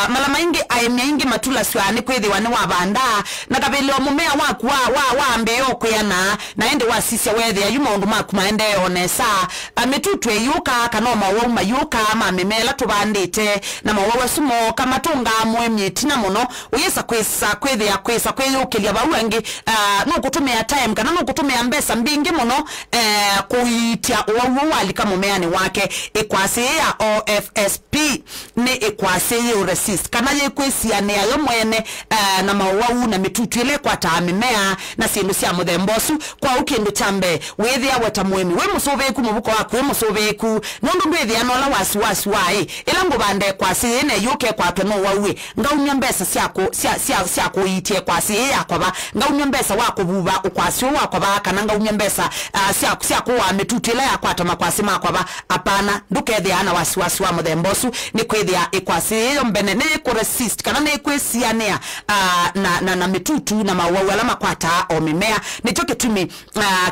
Mala maingi ayemyaingi matula swani kwethi wani wabanda na kabili omumea waku wa mbeo kuyana na ende wasisya wethi ya yuma undu maku maende onesa mitutwe yuka kanoma wauma yuka ama memela tubandite na mawawe sumo kama tunga mwemye tina muno uyesa kwethi ya kwesa kwethi ukilia bawengi nukutumia time kana nukutumia mbesa mbingi muno kuitia uwali kama meani wake ikwasi ya OFSP ni ikwasi resist kana ye kwesiane ayo mwene na mawau na mitutu ile kwa taamemea na sindu cia muthembosu kwa ukindu chambe wethia weta mwemi we musoveku mubuko wako we musoveku nundu ndwethia nola wasi wai ila ngubande kwa sine yuke kwa tono wawe ngaunya mbesa siako itie kwa siye yakoba ngaunya mbesa wako buba ukwasi wako ba kana ngaunya mbesa siako wa mitutu ile yakwata makwasi makoba apana ndukethia ana wasi wa muthembosu ni kwethia ikwasi mbene ne ko resist kana ne kwesianea na mitutu na mawau ala makwata o mimea nitoke tumi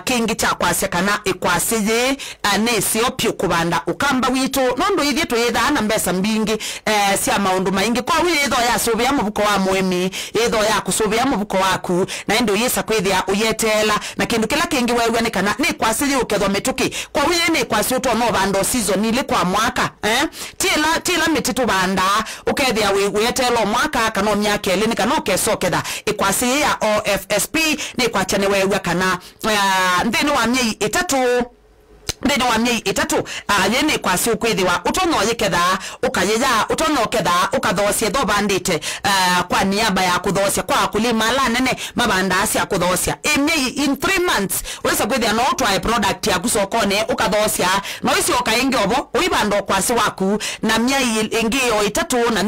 kingi cha kwase kana ikwaseye ne siopio kubanda ukamba wito nondo ithie to yetha na mbesa mbingi cia maundu maingi kwa wi itho ya sobia mubuko wa mwemi itho ya kusobia mubuko waku na endo yesa kwithia uyetela na kindu kila kingi wewe ne kana ne kwaseye ukethwa mituki kwa wi ne kwase to no bando season ile kwa mwaka tila mititu banda ukethia wetelo mwaka kana myaka elini kana ukesoketha ikwasi ya OFSP ni kwachane wewe kana ndeni wa myei itatu ndeni wa myei itatu yene kwasi ukwithiwa utono yeketha ukayeya utono ketha ukathosia tho bandite kwa niaba ya kuthosia kwa kulima la nene mabanda asia kuthosia myei in 3 months wesa kwithia no try product ya kusokone ukathosia no isi okaingi obo uibando kwasi waku na myei ingi yo itatu na